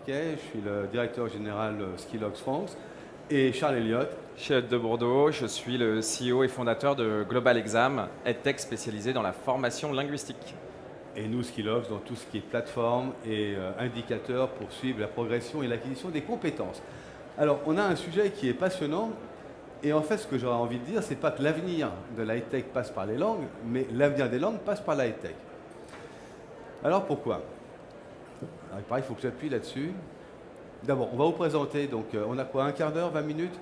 Marquet, je suis le directeur général Skillox France, et Charles Elliott. Je suis de Bordeaux, je suis le CEO et fondateur de Global Exam, EdTech spécialisé dans la formation linguistique. Et nous, Skillox, dans tout ce qui est plateforme et indicateurs pour suivre la progression et l'acquisition des compétences. Alors, on a un sujet qui est passionnant, et en fait, ce que j'aurais envie de dire, c'est pas que l'avenir de la tech passe par les langues, mais l'avenir des langues passe par la tech. Alors, pourquoi? Alors, pareil, il faut que j'appuie là-dessus. D'abord, on va vous présenter, donc on a quoi, un quart d'heure, 20 minutes?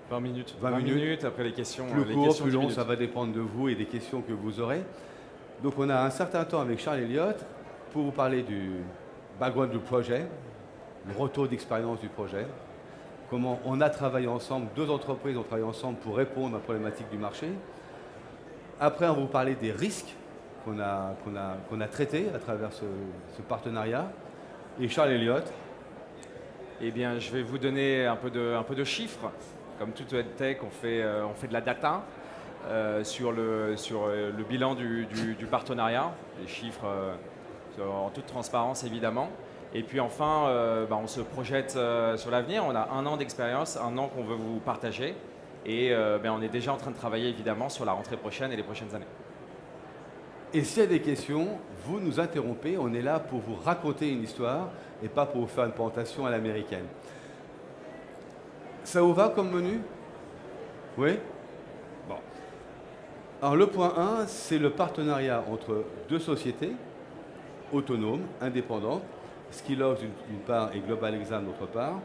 20 minutes. 20 minutes, après les questions. Plus les court, questions plus 10 long, minutes. ça va dépendre de vous et des questions que vous aurez. Donc on a un certain temps avec Charles Elliott pour vous parler du background du projet, le retour d'expérience du projet, comment on a travaillé ensemble, deux entreprises ont travaillé ensemble pour répondre aux problématiques du marché. Après, on va vous parler des risques qu'on a traités à travers ce partenariat. Et Charles Elliott. Eh bien, je vais vous donner un peu de chiffres. Comme toute EdTech, on fait de la data sur le bilan du partenariat, les chiffres en toute transparence évidemment. Et puis enfin, on se projette sur l'avenir. On a 1 an d'expérience, 1 an qu'on veut vous partager. Et on est déjà en train de travailler évidemment sur la rentrée prochaine et les prochaines années. Et s'il y a des questions, vous nous interrompez. On est là pour vous raconter une histoire et pas pour vous faire une présentation à l'américaine. Ça vous va comme menu? Oui? Bon. Alors le point 1, c'est le partenariat entre deux sociétés autonomes, indépendantes, Skillox d'une part et Global Exam d'autre part,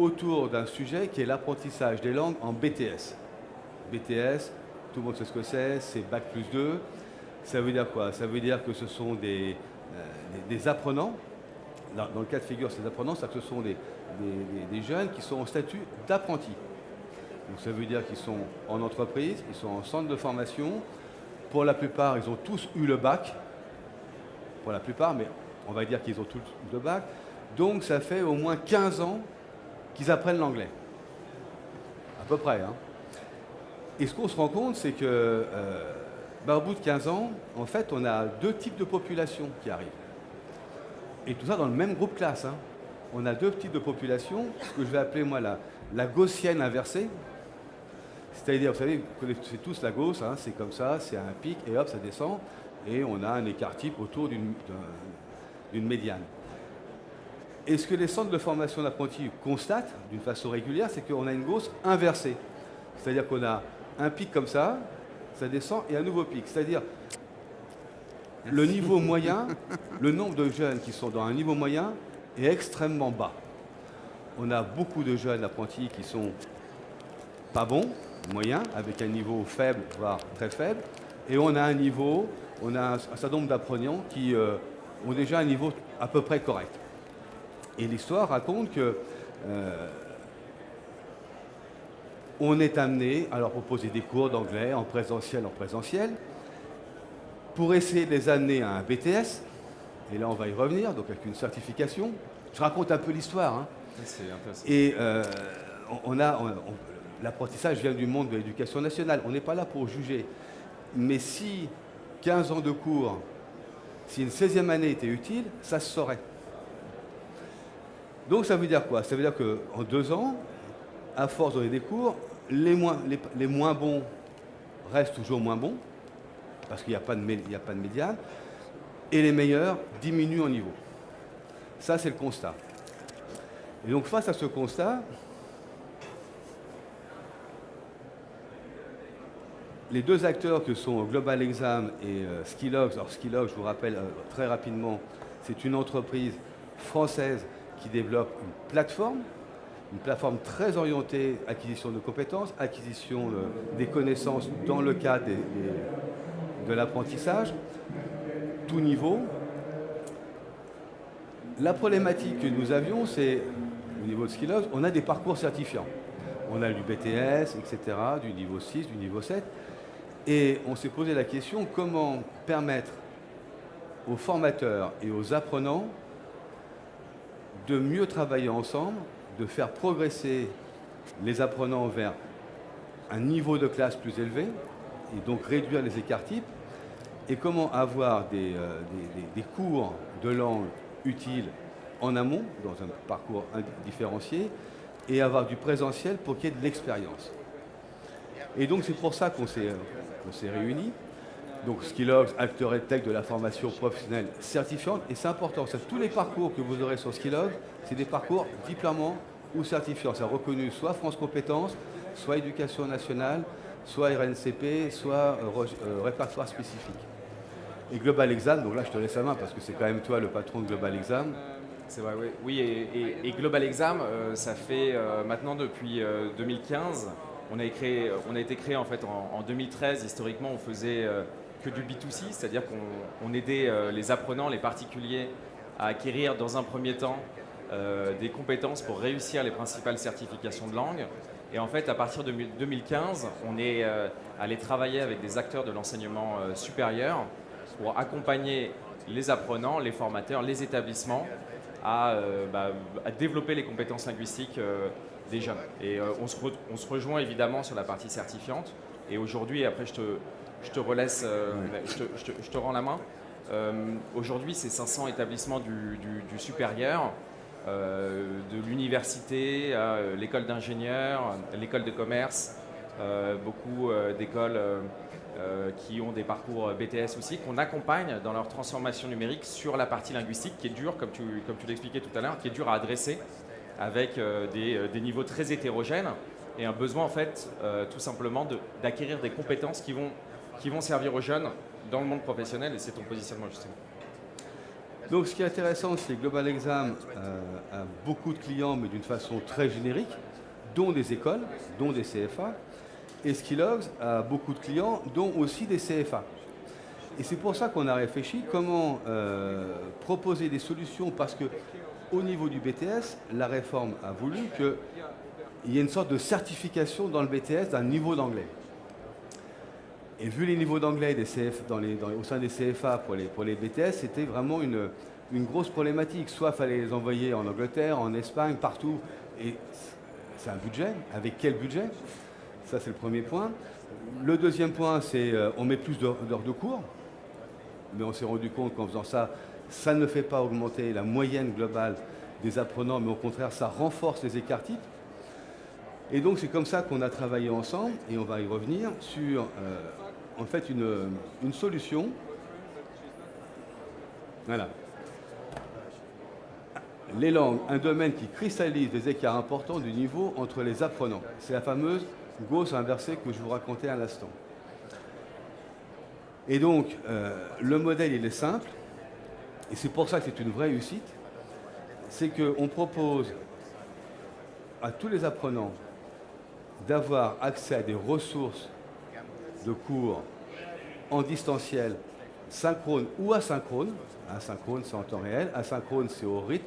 autour d'un sujet qui est l'apprentissage des langues en BTS. BTS, tout le monde sait ce que c'est Bac+2. Ça veut dire quoi? Ça veut dire que ce sont des apprenants. Dans le cas de figure, ces apprenants, c'est que ce sont des jeunes qui sont en statut d'apprentis. Donc ça veut dire qu'ils sont en entreprise, ils sont en centre de formation. Pour la plupart, ils ont tous eu le bac. Pour la plupart, mais on va dire qu'ils ont tous eu le bac. Donc ça fait au moins 15 ans qu'ils apprennent l'anglais. À peu près. Hein. Et ce qu'on se rend compte, c'est que au bout de 15 ans, en fait, on a deux types de populations qui arrivent. Et tout ça dans le même groupe classe. Hein. On a deux types de populations, ce que je vais appeler moi la gaussienne inversée. C'est-à-dire, vous savez, vous connaissez tous la Gauss, hein, c'est comme ça, c'est un pic et hop, ça descend. Et on a un écart type autour d'une médiane. Et ce que les centres de formation d'apprentis constatent d'une façon régulière, c'est qu'on a une Gauss inversée. C'est-à-dire qu'on a un pic comme ça descend et un nouveau pic. C'est-à-dire le niveau moyen, le nombre de jeunes qui sont dans un niveau moyen est extrêmement bas. On a beaucoup de jeunes apprentis qui sont pas bons, moyens, avec un niveau faible, voire très faible. Et on a un certain nombre d'apprenants qui ont déjà un niveau à peu près correct. Et l'histoire raconte que on est amené à leur proposer des cours d'anglais en présentiel, pour essayer de les amener à un BTS. Et là, on va y revenir, donc avec une certification. Je raconte un peu l'histoire. Hein. C'est intéressant. Et l'apprentissage vient du monde de l'éducation nationale. On n'est pas là pour juger. Mais si 15 ans de cours, si une 16e année était utile, ça se saurait. Donc ça veut dire quoi? Ça veut dire qu'en 2 ans, à force de donner des cours, les moins bons restent toujours moins bons, parce qu'il n'y a pas de médiane, et les meilleurs diminuent en niveau. Ça, c'est le constat. Et donc face à ce constat, les deux acteurs que sont Global Exam et Skillox, alors Skillox, je vous rappelle très rapidement, c'est une entreprise française qui développe une plateforme très orientée acquisition de compétences, acquisition des connaissances dans le cadre de l'apprentissage, tout niveau. La problématique que nous avions, c'est, au niveau de Skillox, on a des parcours certifiants. On a du BTS, etc., du niveau 6, du niveau 7. Et on s'est posé la question, comment permettre aux formateurs et aux apprenants de mieux travailler ensemble, de faire progresser les apprenants vers un niveau de classe plus élevé, et donc réduire les écarts types, et comment avoir des cours de langue utiles en amont, dans un parcours différencié, et avoir du présentiel pour qu'il y ait de l'expérience. Et donc c'est pour ça qu'on s'est réunis. Donc Skillogs, Acteur EdTech de la formation professionnelle certifiante. Et c'est important, tous les parcours que vous aurez sur Skillogs, c'est des parcours diplômants ou certifiants. C'est reconnu soit France Compétences, soit Éducation nationale, soit RNCP, soit répertoire spécifique. Et Global Exam, donc là je te laisse la main parce que c'est quand même toi le patron de Global Exam. C'est vrai, oui. Oui, et Global Exam, ça fait maintenant depuis 2015. On a été créé en fait en 2013. Historiquement, on faisait que du B2C, c'est-à-dire qu'on aidait les apprenants, les particuliers, à acquérir dans un premier temps des compétences pour réussir les principales certifications de langue. Et en fait, à partir de 2015, on est allé travailler avec des acteurs de l'enseignement supérieur pour accompagner les apprenants, les formateurs, les établissements à développer les compétences linguistiques des jeunes. Et on se rejoint évidemment sur la partie certifiante. Et aujourd'hui, après je te relaisse, je te rends la main. Aujourd'hui, c'est 500 établissements du supérieur, de l'université, l'école d'ingénieurs, l'école de commerce, beaucoup d'écoles qui ont des parcours BTS aussi, qu'on accompagne dans leur transformation numérique sur la partie linguistique qui est dure, comme tu l'expliquais tout à l'heure, qui est dure à adresser avec des niveaux très hétérogènes et un besoin en fait tout simplement d'acquérir des compétences qui vont servir aux jeunes dans le monde professionnel, et c'est ton positionnement justement. Donc ce qui est intéressant, c'est que Global Exam a beaucoup de clients, mais d'une façon très générique, dont des écoles, dont des CFA. Et Skillogs a beaucoup de clients, dont aussi des CFA. Et c'est pour ça qu'on a réfléchi comment proposer des solutions, parce qu'au niveau du BTS, la réforme a voulu qu'il y ait une sorte de certification dans le BTS d'un niveau d'anglais. Et vu les niveaux d'anglais au sein des CFA pour les BTS, c'était vraiment une grosse problématique. Soit il fallait les envoyer en Angleterre, en Espagne, partout. Et c'est un budget. Avec quel budget ? Ça, c'est le premier point. Le deuxième point, c'est on met plus d'heures de cours. Mais on s'est rendu compte qu'en faisant ça, ça ne fait pas augmenter la moyenne globale des apprenants, mais au contraire, ça renforce les écarts types. Et donc, c'est comme ça qu'on a travaillé ensemble, et on va y revenir, sur en fait une solution. Voilà. Les langues, un domaine qui cristallise des écarts importants du niveau entre les apprenants. C'est la fameuse Gauss inversée que je vous racontais à l'instant. Et donc, le modèle, il est simple, et c'est pour ça que c'est une vraie réussite. C'est qu'on propose à tous les apprenants d'avoir accès à des ressources de cours en distanciel, synchrone ou asynchrone. Asynchrone, c'est en temps réel. Asynchrone, c'est au rythme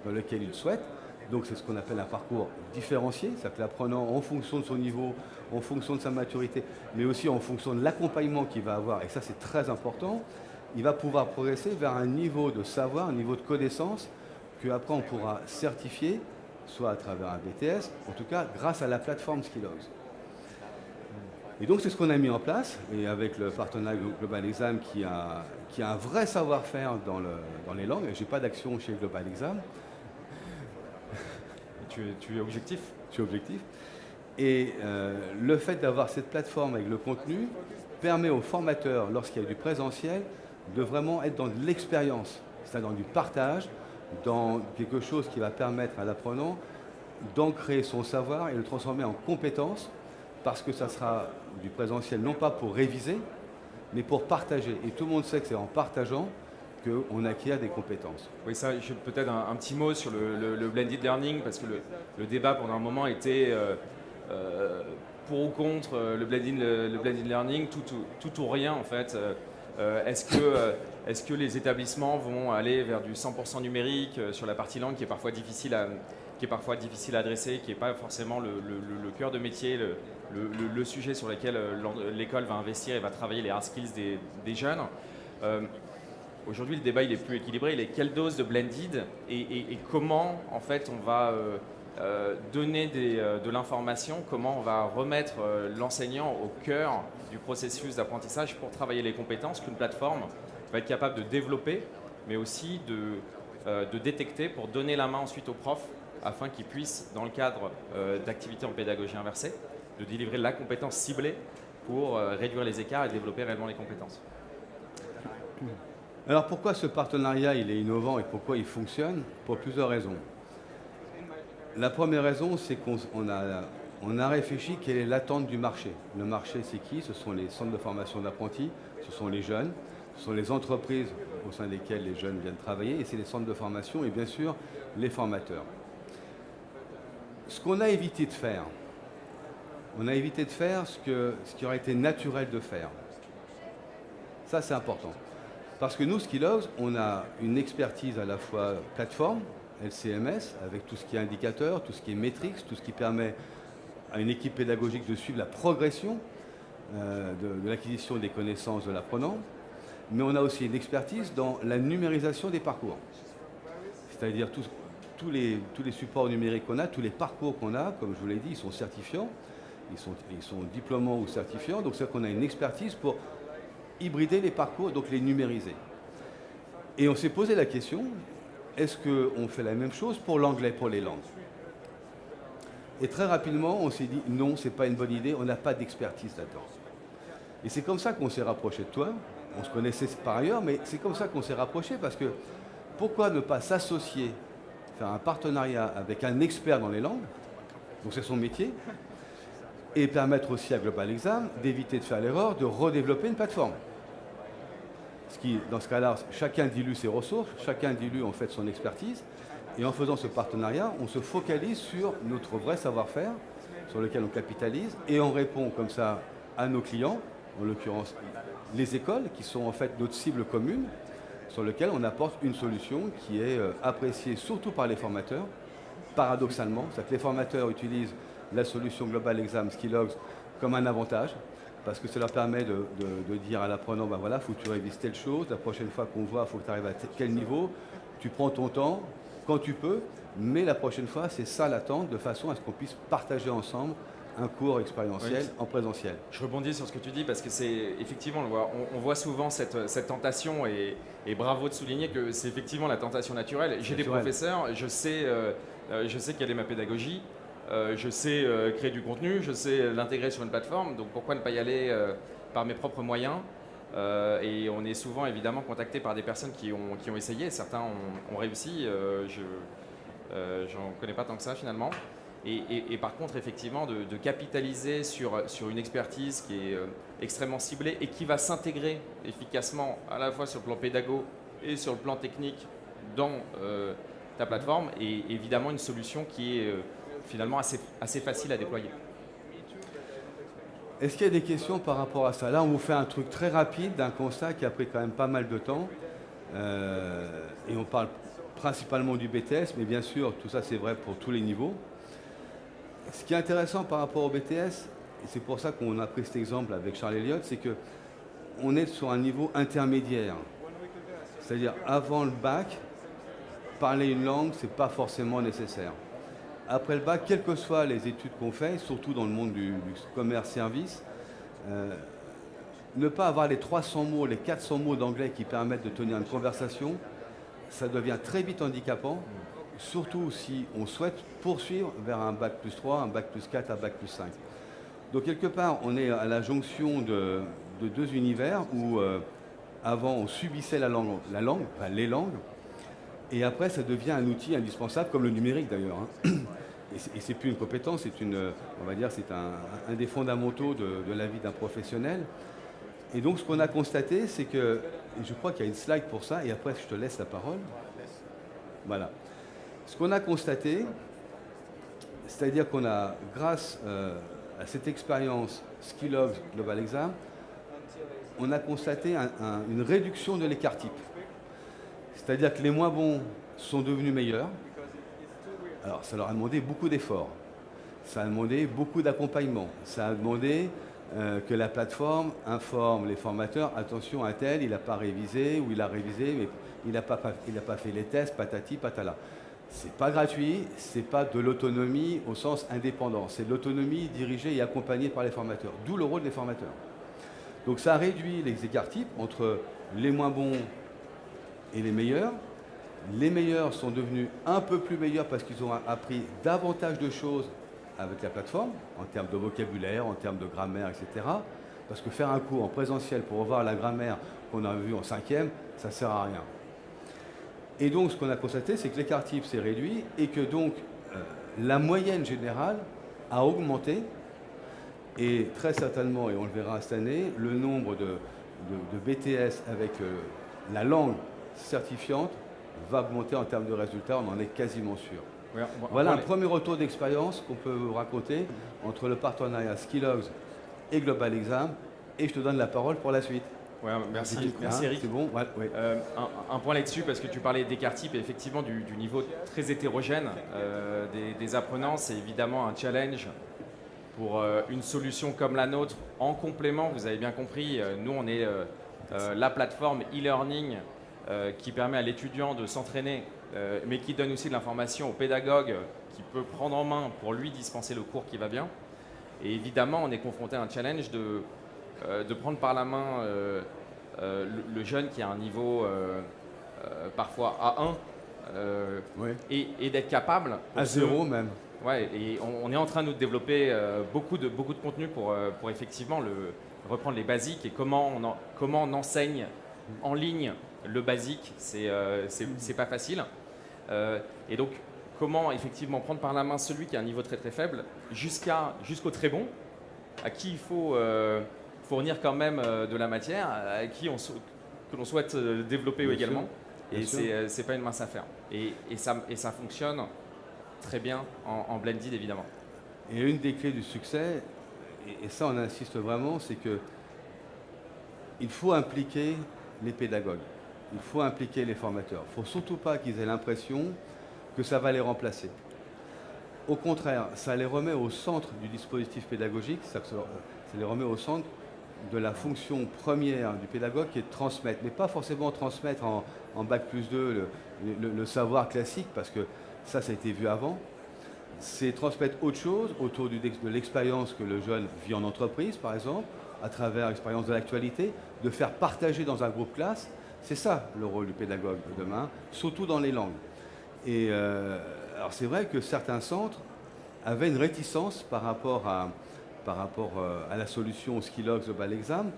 dans lequel ils souhaitent. Donc c'est ce qu'on appelle un parcours différencié. Ça fait l'apprenant en fonction de son niveau, en fonction de sa maturité, mais aussi en fonction de l'accompagnement qu'il va avoir. Et ça, c'est très important. Il va pouvoir progresser vers un niveau de savoir, un niveau de connaissance qu'après on pourra certifier, soit à travers un BTS, en tout cas grâce à la plateforme Skillogs. Et donc c'est ce qu'on a mis en place, et avec le partenariat Global Exam qui a un vrai savoir-faire dans les langues. Je n'ai pas d'action chez Global Exam. Tu es objectif ? Je suis objectif. Et le fait d'avoir cette plateforme avec le contenu permet aux formateurs, lorsqu'il y a du présentiel, de vraiment être dans de l'expérience, c'est-à-dire dans du partage, dans quelque chose qui va permettre à l'apprenant d'ancrer son savoir et de le transformer en compétence, parce que ça sera du présentiel non pas pour réviser, mais pour partager. Et tout le monde sait que c'est en partageant qu'on acquiert des compétences. Oui, ça, peut-être un petit mot sur le blended learning, parce que le débat pendant un moment était pour ou contre le blended learning, tout ou rien en fait. Est-ce que les établissements vont aller vers du 100% numérique sur la partie langue qui est parfois difficile à adresser, qui n'est pas forcément le cœur de métier, le sujet sur lequel l'école va investir et va travailler les hard skills des jeunes. Aujourd'hui, le débat il est plus équilibré. Il est quelle dose de blended et comment en fait on va donner de l'information, comment on va remettre l'enseignant au cœur du processus d'apprentissage pour travailler les compétences qu'une plateforme va être capable de développer, mais aussi de détecter pour donner la main ensuite aux profs afin qu'ils puissent, dans le cadre d'activités en pédagogie inversée, de délivrer la compétence ciblée pour réduire les écarts et développer réellement les compétences. Alors pourquoi ce partenariat il est innovant et pourquoi il fonctionne? Pour plusieurs raisons. La première raison, c'est qu'on a réfléchi quelle est l'attente du marché. Le marché, c'est qui? Ce sont les centres de formation d'apprentis, ce sont les jeunes, ce sont les entreprises au sein desquelles les jeunes viennent travailler, et c'est les centres de formation et bien sûr les formateurs. Ce qu'on a évité de faire, on a évité de faire ce qui aurait été naturel de faire. Ça, c'est important. Parce que nous, Skillogs, on a une expertise à la fois plateforme, LCMS, avec tout ce qui est indicateur, tout ce qui est métriques, tout ce qui permet à une équipe pédagogique de suivre la progression de l'acquisition des connaissances de l'apprenant. Mais on a aussi une expertise dans la numérisation des parcours. C'est-à-dire tous les supports numériques qu'on a, tous les parcours qu'on a, comme je vous l'ai dit, ils sont certifiants, ils sont diplômants ou certifiants. Donc c'est qu'on a une expertise pour hybrider les parcours, donc les numériser. Et on s'est posé la question, est-ce qu'on fait la même chose pour l'anglais, pour les langues? Et très rapidement, on s'est dit, non, ce n'est pas une bonne idée, on n'a pas d'expertise là-dedans. Et c'est comme ça qu'on s'est rapproché de toi. On se connaissait par ailleurs, mais c'est comme ça qu'on s'est rapproché, parce que pourquoi ne pas s'associer, faire un partenariat avec un expert dans les langues, donc c'est son métier, et permettre aussi à Global Exam d'éviter de faire l'erreur de redévelopper une plateforme. Ce qui, dans ce cas-là, chacun dilue ses ressources, chacun dilue en fait son expertise, et en faisant ce partenariat, on se focalise sur notre vrai savoir-faire, sur lequel on capitalise, et on répond comme ça à nos clients, en l'occurrence les écoles, qui sont en fait notre cible commune, sur lequel on apporte une solution qui est appréciée surtout par les formateurs, paradoxalement. C'est-à-dire que les formateurs utilisent la solution Global Exam Skillogs comme un avantage, parce que ça leur permet de dire à l'apprenant, ben voilà, il faut que tu révises telle chose, la prochaine fois qu'on voit, il faut que tu arrives à quel niveau, tu prends ton temps, quand tu peux, mais la prochaine fois, c'est ça l'attente, de façon à ce qu'on puisse partager ensemble un cours expérientiel en présentiel. Je rebondis sur ce que tu dis parce que c'est effectivement, on voit souvent cette tentation et bravo de souligner que c'est effectivement la tentation naturelle. J'ai des professeurs, je sais quelle est ma pédagogie, je sais créer du contenu, je sais l'intégrer sur une plateforme, donc pourquoi ne pas y aller par mes propres moyens? Et on est souvent évidemment contacté par des personnes qui ont essayé, certains ont réussi, j'en connais pas tant que ça finalement. Et par contre, effectivement, de capitaliser sur une expertise qui est extrêmement ciblée et qui va s'intégrer efficacement à la fois sur le plan pédago et sur le plan technique dans ta plateforme, est évidemment une solution qui est finalement assez facile à déployer. Est-ce qu'il y a des questions par rapport à ça? Là, on vous fait un truc très rapide d'un constat qui a pris quand même pas mal de temps. Et on parle principalement du BTS, mais bien sûr, tout ça, c'est vrai pour tous les niveaux. Ce qui est intéressant par rapport au BTS, et c'est pour ça qu'on a pris cet exemple avec Charles Elliott, c'est qu'on est sur un niveau intermédiaire. C'est-à-dire, avant le bac, parler une langue, ce n'est pas forcément nécessaire. Après le bac, quelles que soient les études qu'on fait, surtout dans le monde du commerce-service, ne pas avoir les 300 mots, les 400 mots d'anglais qui permettent de tenir une conversation, ça devient très vite handicapant. Surtout si on souhaite poursuivre vers un bac plus 3, un bac plus 4, un bac plus 5. Donc quelque part, on est à la jonction de deux univers où avant on subissait la langue, enfin, les langues, et après ça devient un outil indispensable, comme le numérique d'ailleurs. Et c'est plus une compétence, on va dire, c'est un des fondamentaux de la vie d'un professionnel. Et donc ce qu'on a constaté, c'est que, et je crois qu'il y a une slide pour ça, et après je te laisse la parole. Voilà. Ce qu'on a constaté, c'est-à-dire qu'on a, grâce à cette expérience Skillogs Global Exam, on a constaté une réduction de l'écart type. C'est-à-dire que les moins bons sont devenus meilleurs. Alors, ça leur a demandé beaucoup d'efforts. Ça a demandé beaucoup d'accompagnement. Ça a demandé que la plateforme informe les formateurs, attention, un tel, il n'a pas révisé, ou il a révisé, mais il n'a pas fait les tests, patati, patala. C'est pas gratuit, c'est pas de l'autonomie au sens indépendant, c'est de l'autonomie dirigée et accompagnée par les formateurs, d'où le rôle des formateurs. Donc ça réduit les écarts types entre les moins bons et les meilleurs, Les meilleurs sont devenus un peu plus meilleurs parce qu'ils ont appris davantage de choses avec la plateforme, en termes de vocabulaire, en termes de grammaire, etc. Parce que faire un cours en présentiel pour revoir la grammaire qu'on a vue en 5e, ça ne sert à rien. Et donc, ce qu'on a constaté, c'est que l'écart type s'est réduit et que donc la moyenne générale a augmenté. Et très certainement, et on le verra cette année, le nombre de BTS avec la langue certifiante va augmenter en termes de résultats, on en est quasiment sûr. Oui, voilà un premier retour d'expérience qu'on peut vous raconter entre le partenariat Skillogs et Global Exam. Et je te donne la parole pour la suite. Ouais, merci Eric. C'est bon, ouais, ouais. Un point là-dessus, parce que tu parlais d'écart type et effectivement du niveau très hétérogène des apprenants, c'est évidemment un challenge pour une solution comme la nôtre en complément. Vous avez bien compris, nous on est la plateforme e-learning qui permet à l'étudiant de s'entraîner, mais qui donne aussi de l'information au pédagogue qui peut prendre en main pour lui dispenser le cours qui va bien. Et évidemment, on est confronté à un challenge de prendre par la main le jeune qui a un niveau parfois A1 et d'être capable… À 0 même. Ouais, et on est en train de nous développer beaucoup de contenu pour effectivement reprendre les basiques et comment on enseigne en ligne le basique, c'est pas facile. Et donc, comment effectivement prendre par la main celui qui a un niveau très très faible jusqu'au très bon, à qui il faut fournir quand même de la matière, à qui que l'on souhaite développer bien également. Sûr, et c'est pas une mince affaire. Et ça fonctionne très bien en blended évidemment. Et une des clés du succès, et ça on insiste vraiment, c'est que il faut impliquer les pédagogues, il faut impliquer les formateurs. Il ne faut surtout pas qu'ils aient l'impression que ça va les remplacer. Au contraire, ça les remet au centre du dispositif pédagogique, ça les remet au centre de la fonction première du pédagogue qui est de transmettre, mais pas forcément transmettre en bac+2 le savoir classique, parce que ça a été vu avant. C'est transmettre autre chose autour de l'expérience que le jeune vit en entreprise, par exemple, à travers l'expérience de l'actualité, de faire partager dans un groupe classe. C'est ça le rôle du pédagogue de demain, surtout dans les langues. Et alors c'est vrai que certains centres avaient une réticence par rapport à la solution Skillogs Global Exam,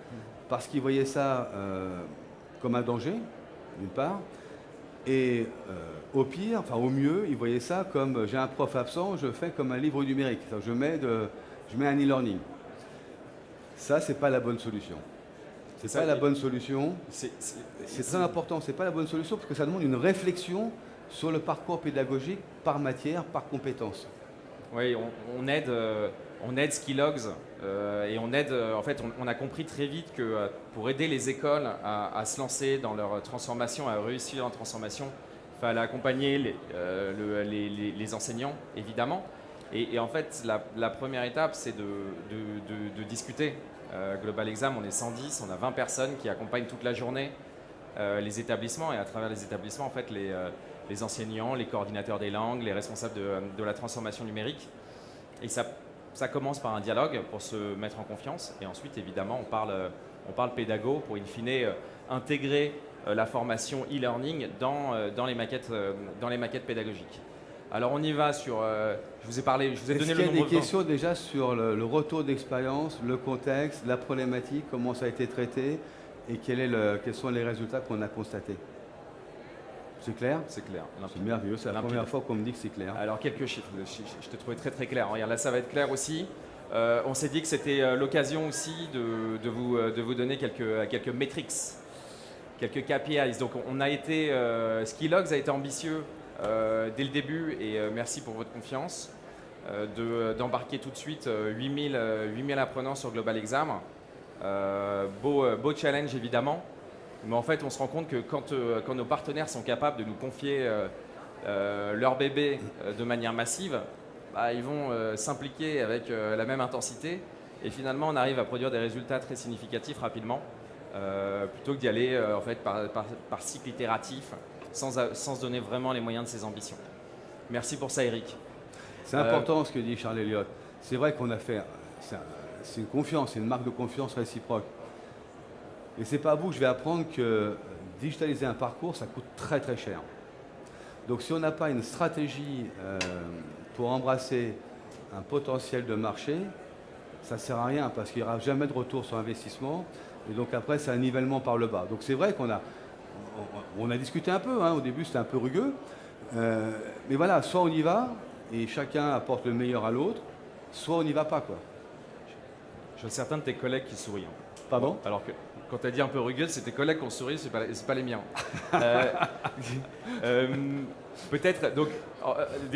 parce qu'ils voyaient ça comme un danger, d'une part, et au pire, enfin au mieux, ils voyaient ça comme j'ai un prof absent, je fais comme un livre numérique, je mets un e-learning. Ça, c'est pas la bonne solution. C'est pas la bonne solution. C'est très important. C'est pas la bonne solution parce que ça demande une réflexion sur le parcours pédagogique par matière, par compétence. Oui, on aide Skillogs et on aide. En fait, on a compris très vite que pour aider les écoles à se lancer dans leur transformation, à réussir en transformation, il fallait accompagner les enseignants, évidemment. Et en fait, la première étape, c'est de discuter. Global Exam, on est 110, on a 20 personnes qui accompagnent toute la journée les établissements, et à travers les établissements, en fait, les enseignants, les coordinateurs des langues, les responsables de la transformation numérique. Et ça commence par un dialogue pour se mettre en confiance, et ensuite, évidemment, on parle pédago pour, in fine, intégrer la formation e-learning dans les maquettes pédagogiques. Alors on y va sur… je vous ai donné le nombre de… Est-ce qu'il y a des questions déjà sur le retour d'expérience, le contexte, la problématique, comment ça a été traité et quels sont les résultats qu'on a constatés? C'est clair? C'est clair. C'est merveilleux, c'est la première fois qu'on me dit que c'est clair. Alors quelques chiffres, je te trouvais très très clair. Regarde, là ça va être clair aussi. On s'est dit que c'était l'occasion aussi de vous donner quelques metrics, quelques KPIs. Donc on a été… Skillogs a été ambitieux dès le début, et merci pour votre confiance, d'embarquer tout de suite 8000 apprenants sur Global Exam. Beau challenge évidemment, mais en fait on se rend compte que quand nos partenaires sont capables de nous confier leur bébé de manière massive, ils vont s'impliquer avec la même intensité, et finalement on arrive à produire des résultats très significatifs rapidement, plutôt que d'y aller en fait par cycle itératif, sans se donner vraiment les moyens de ses ambitions. Merci pour ça, Eric. C'est important ce que dit Charles Elliott. C'est vrai qu'on a fait… C'est une confiance, c'est une marque de confiance réciproque. Et c'est pas à vous que je vais apprendre que digitaliser un parcours, ça coûte très très cher. Donc si on n'a pas une stratégie pour embrasser un potentiel de marché, ça ne sert à rien parce qu'il n'y aura jamais de retour sur investissement. Et donc après, c'est un nivellement par le bas. Donc c'est vrai qu'on a discuté un peu. Au début, c'était un peu rugueux. Mais voilà, soit on y va et chacun apporte le meilleur à l'autre, soit on n'y va pas, quoi. Je vois certains de tes collègues qui sourient. Pardon ? Alors que quand tu as dit un peu rugueux, c'est tes collègues qui ont souri, c'est pas les miens. Peut-être. Donc,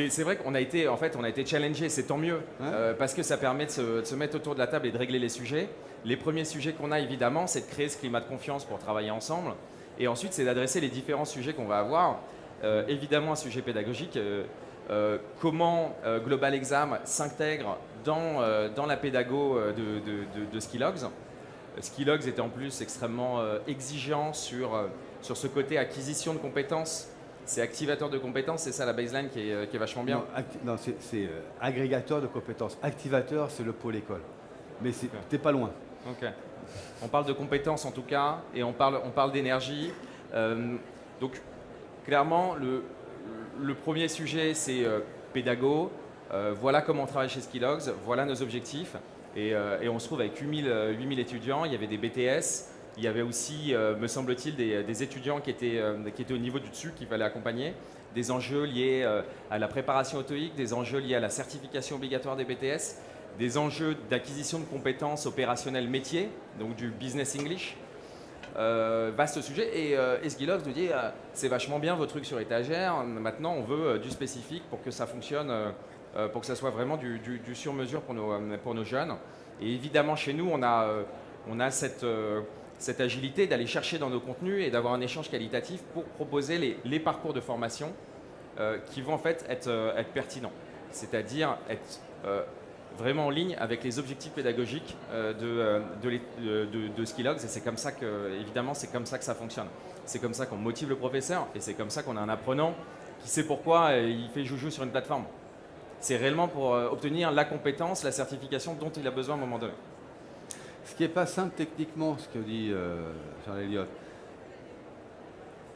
c'est vrai qu'on a été challengé, c'est tant mieux, parce que ça permet de se mettre autour de la table et de régler les sujets. Les premiers sujets qu'on a, évidemment, c'est de créer ce climat de confiance pour travailler ensemble. Et ensuite, c'est d'adresser les différents sujets qu'on va avoir. Évidemment, un sujet pédagogique. Comment Global Exam s'intègre dans la pédago de Skilogs. Skilogs était en plus extrêmement exigeant sur ce côté acquisition de compétences. C'est activateur de compétences, c'est ça la baseline qui est vachement bien. Non, c'est agrégateur de compétences. Activateur, c'est le pôle école. Mais t'es pas loin. Ok. On parle de compétences en tout cas, et on parle d'énergie. Donc clairement, le premier sujet, c'est pédago. Voilà comment on travaille chez Skilogs, voilà nos objectifs. Et on se trouve avec 8000 étudiants, il y avait des BTS, il y avait aussi, me semble-t-il, des étudiants qui étaient au niveau du dessus qu'il fallait accompagner, des enjeux liés à la préparation auto-IC, des enjeux liés à la certification obligatoire des BTS, des enjeux d'acquisition de compétences opérationnelles métiers, donc du business English. Vaste sujet, et Skilogs nous dit c'est vachement bien vos trucs sur étagère, maintenant on veut du spécifique pour que ça fonctionne, pour que ça soit vraiment du sur-mesure pour nos jeunes. Et évidemment chez nous on a cette agilité d'aller chercher dans nos contenus et d'avoir un échange qualitatif pour proposer les parcours de formation qui vont en fait être pertinents, c'est-à-dire être vraiment en ligne avec les objectifs pédagogiques de Skilogs, et c'est comme ça que, évidemment, c'est comme ça que ça fonctionne. C'est comme ça qu'on motive le professeur, et c'est comme ça qu'on a un apprenant qui sait pourquoi il fait joujou sur une plateforme. C'est réellement pour obtenir la compétence, la certification dont il a besoin à un moment donné. Ce qui n'est pas simple techniquement, ce que dit Charles Elliott.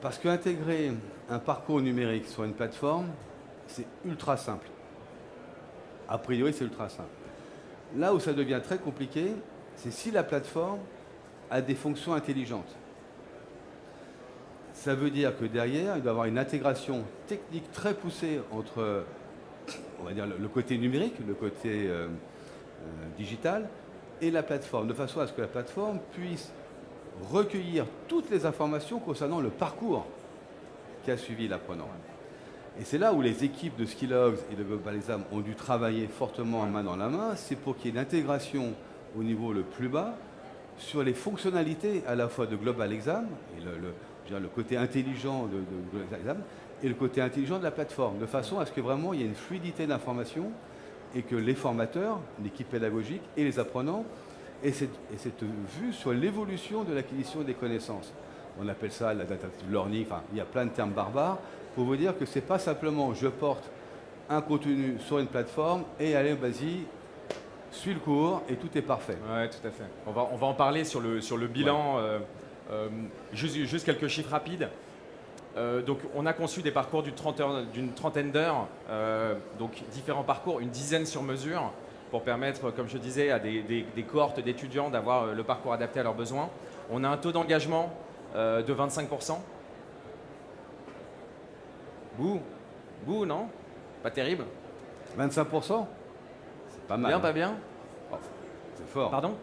Parce qu'intégrer un parcours numérique sur une plateforme, c'est ultra simple. A priori, c'est ultra simple. Là où ça devient très compliqué, c'est si la plateforme a des fonctions intelligentes. Ça veut dire que derrière, il doit y avoir une intégration technique très poussée entre, on va dire, le côté numérique, le côté digital, et la plateforme, de façon à ce que la plateforme puisse recueillir toutes les informations concernant le parcours qu'a suivi l'apprenant. Et c'est là où les équipes de Skilogs et de Global Exam ont dû travailler fortement main dans la main, c'est pour qu'il y ait une intégration au niveau le plus bas sur les fonctionnalités à la fois de Global Exam, et le côté intelligent de Global Exam, et le côté intelligent de la plateforme, de façon à ce que vraiment il y ait une fluidité d'information et que les formateurs, l'équipe pédagogique et les apprenants aient cette vue sur l'évolution de l'acquisition des connaissances. On appelle ça la adaptive learning, enfin il y a plein de termes barbares, pour vous dire que ce n'est pas simplement je porte un contenu sur une plateforme et allez, vas-y, suis le cours et tout est parfait. Oui, tout à fait. On va en parler sur le bilan. Ouais. Juste quelques chiffres rapides. Donc, on a conçu des parcours d'une trentaine d'heures, donc différents parcours, une dizaine sur mesure, pour permettre, comme je disais, à des cohortes d'étudiants d'avoir le parcours adapté à leurs besoins. On a un taux d'engagement de 25%. Bouh, non? Pas terrible. 25%? C'est pas mal. Bien, pas bien? C'est fort. Pardon?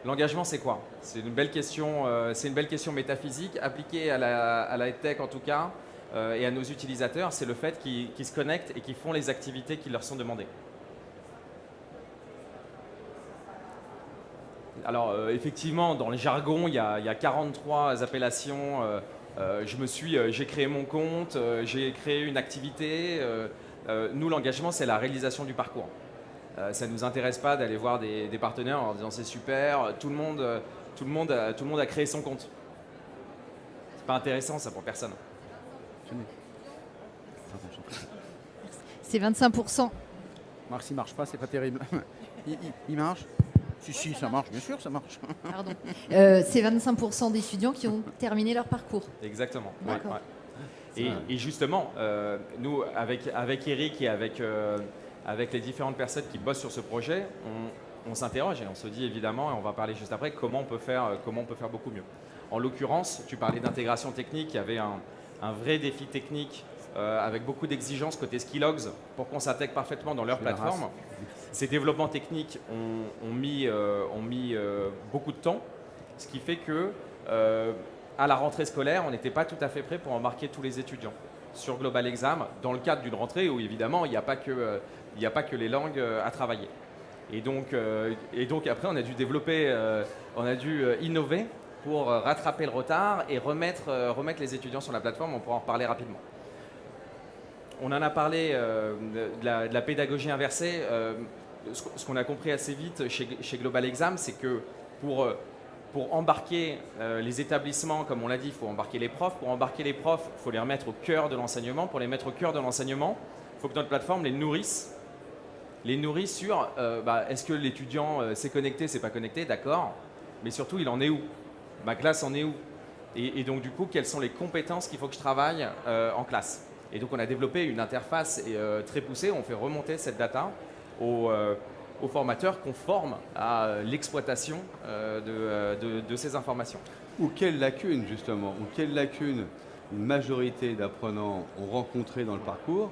L'engagement, c'est quoi? C'est une belle question métaphysique appliquée à la EdTech en tout cas et à nos utilisateurs. C'est le fait qu'ils se connectent et qu'ils font les activités qui leur sont demandées. Alors effectivement, dans le jargon, il y a 43 appellations. J'ai créé mon compte, j'ai créé une activité. Nous, l'engagement, c'est la réalisation du parcours. Ça ne nous intéresse pas d'aller voir des partenaires en disant c'est super, tout le monde a créé son compte. C'est pas intéressant ça pour personne. C'est 25%. Mars, il marche pas, c'est pas terrible. Il marche? Si, ça marche, bien sûr, ça marche. Pardon. C'est 25% d'étudiants qui ont terminé leur parcours. Exactement. D'accord. Ouais. Et justement, nous, avec Eric et avec les différentes personnes qui bossent sur ce projet, on s'interroge et on se dit évidemment, et on va parler juste après, comment on peut faire beaucoup mieux. En l'occurrence, tu parlais d'intégration technique, il y avait un vrai défi technique avec beaucoup d'exigences côté Skilogs pour qu'on s'intègre parfaitement dans leur plateforme. Ces développements techniques ont mis beaucoup de temps, ce qui fait que à la rentrée scolaire, on n'était pas tout à fait prêt pour embarquer tous les étudiants sur Global Exam, dans le cadre d'une rentrée où évidemment il n'y a pas que les langues à travailler. Et donc après, on a dû développer, on a dû innover pour rattraper le retard et remettre les étudiants sur la plateforme. On pourra en reparler rapidement. On en a parlé de la pédagogie inversée. Ce qu'on a compris assez vite chez Global Exam, c'est que pour embarquer les établissements, comme on l'a dit, il faut embarquer les profs. Pour embarquer les profs, il faut les remettre au cœur de l'enseignement. Pour les mettre au cœur de l'enseignement, il faut que notre plateforme les nourrisse sur est-ce que l'étudiant s'est connecté, s'est pas connecté, d'accord, mais surtout il en est où, ma classe en est où, et donc du coup quelles sont les compétences qu'il faut que je travaille en classe. Et donc on a développé une interface très poussée, on fait remonter cette data aux formateurs qu'on forme à l'exploitation de ces informations. Ou quelles lacunes justement, ou quelles lacunes une majorité d'apprenants ont rencontrées dans le parcours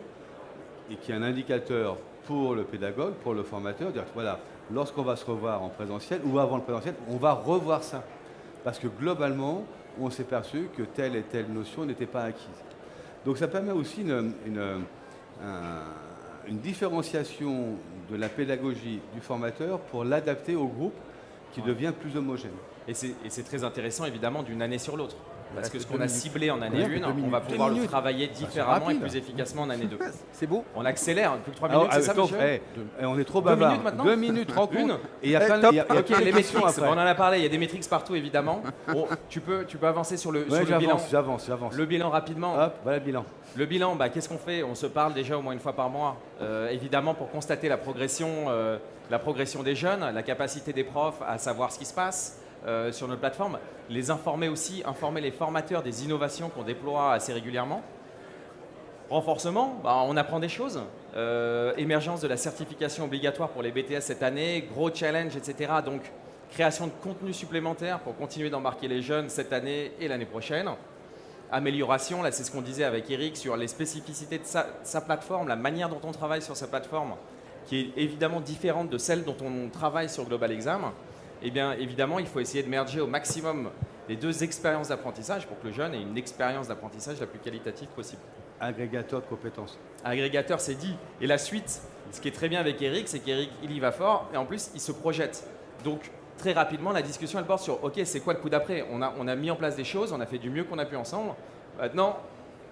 et qui est un indicateur pour le pédagogue, pour le formateur, dire voilà, lorsqu'on va se revoir en présentiel ou avant le présentiel, on va revoir ça. Parce que globalement, on s'est perçu que telle et telle notion n'était pas acquise. Donc ça permet aussi une différenciation de la pédagogie du formateur pour l'adapter au groupe qui devient plus homogène. Et c'est très intéressant évidemment d'une année sur l'autre. Parce que ce qu'on a ciblé en année 1, on va pouvoir le travailler différemment et plus efficacement en année 2. C'est beau. On accélère, plus que 3 minutes, c'est ça, monsieur on est trop bavard. 2 minutes maintenant. 2 minutes, rencontre. Et il y a plein de les métriques, après. on en a parlé, il y a des métriques partout évidemment. Bon, tu peux avancer sur le bilan. J'avance. Le bilan rapidement. Hop, voilà le bilan. Le bilan, qu'est-ce qu'on fait? On se parle déjà au moins une fois par mois, évidemment pour constater la progression des jeunes, la capacité des profs à savoir ce qui se passe sur notre plateforme, les informer aussi, informer les formateurs des innovations qu'on déploie assez régulièrement. Renforcement, on apprend des choses. Émergence de la certification obligatoire pour les BTS cette année, gros challenge, etc. Donc création de contenu supplémentaire pour continuer d'embarquer les jeunes cette année et l'année prochaine. Amélioration, là c'est ce qu'on disait avec Eric sur les spécificités de sa plateforme, la manière dont on travaille sur sa plateforme, qui est évidemment différente de celle dont on travaille sur Global Exam. Eh bien évidemment, il faut essayer de merger au maximum les deux expériences d'apprentissage pour que le jeune ait une expérience d'apprentissage la plus qualitative possible. Agrégateur de compétences. Agrégateur, c'est dit. Et la suite, ce qui est très bien avec Eric, c'est qu'Eric, il y va fort et en plus, il se projette. Donc très rapidement, la discussion, elle porte sur « Ok, c'est quoi le coup d'après » on a mis en place des choses, on a fait du mieux qu'on a pu ensemble. Maintenant,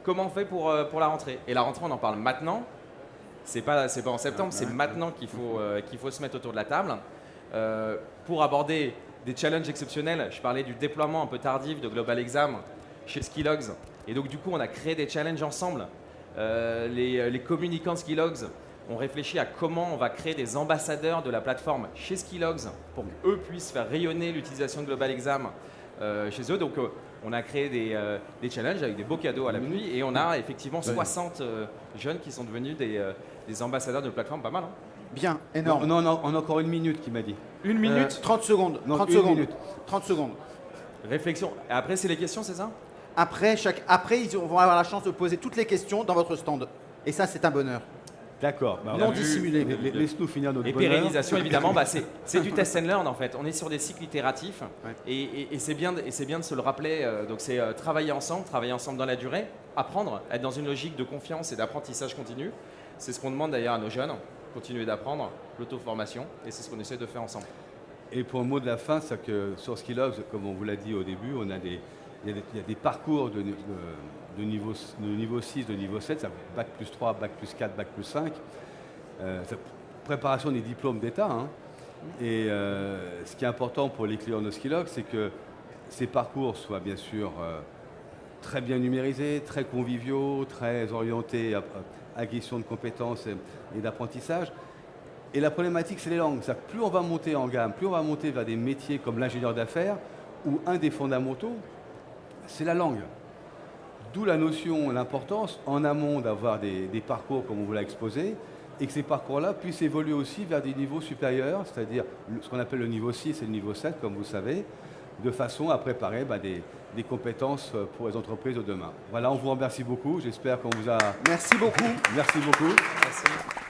comment on fait pour la rentrée? Et la rentrée, on en parle maintenant. C'est pas en septembre, c'est maintenant qu'il faut se mettre autour de la table. Pour aborder des challenges exceptionnels, je parlais du déploiement un peu tardif de Global Exam chez Skilogs. Et donc, du coup, on a créé des challenges ensemble. Les communicants de Skilogs ont réfléchi à comment on va créer des ambassadeurs de la plateforme chez Skilogs pour qu'eux puissent faire rayonner l'utilisation de Global Exam chez eux. Donc, on a créé des challenges avec des beaux cadeaux à l'appui et on a effectivement 60 jeunes qui sont devenus des ambassadeurs de la plateforme, pas mal. Hein. Bien, énorme. On a encore 1 minute qui m'a dit. 1 minute 30 secondes. Non, 30 une secondes. minute. 30 secondes. Réflexion. Et après, c'est les questions, c'est ça? Après, ils vont avoir la chance de poser toutes les questions dans votre stand. Et ça, c'est un bonheur. D'accord. Non dissimulé. Laisse-nous finir notre Et bonheur. pérennisation, évidemment, c'est du test and learn en fait. On est sur des cycles itératifs et c'est bien de se le rappeler. Donc c'est travailler ensemble dans la durée, apprendre, être dans une logique de confiance et d'apprentissage continu. C'est ce qu'on demande d'ailleurs à nos jeunes, continuer d'apprendre, l'auto-formation, et c'est ce qu'on essaie de faire ensemble. Et pour le mot de la fin, c'est que sur Skilogs, comme on vous l'a dit au début, il y a des parcours de niveau 6, de niveau 7, ça, bac plus 3, bac plus 4, bac plus 5. Préparation des diplômes d'État. Hein. Et ce qui est important pour les clients de Skilogs, c'est que ces parcours soient bien sûr très bien numérisés, très conviviaux, très orientés à acquisition de compétences et d'apprentissage. Et la problématique, c'est les langues. Plus on va monter en gamme, plus on va monter vers des métiers comme l'ingénieur d'affaires, où un des fondamentaux, c'est la langue. D'où la notion, l'importance en amont d'avoir des parcours comme on vous l'a exposé, et que ces parcours-là puissent évoluer aussi vers des niveaux supérieurs, c'est-à-dire ce qu'on appelle le niveau 6 et le niveau 7, comme vous savez, de façon à préparer des compétences pour les entreprises de demain. Voilà, on vous remercie beaucoup. J'espère qu'on vous a... Merci beaucoup. Merci beaucoup. Merci.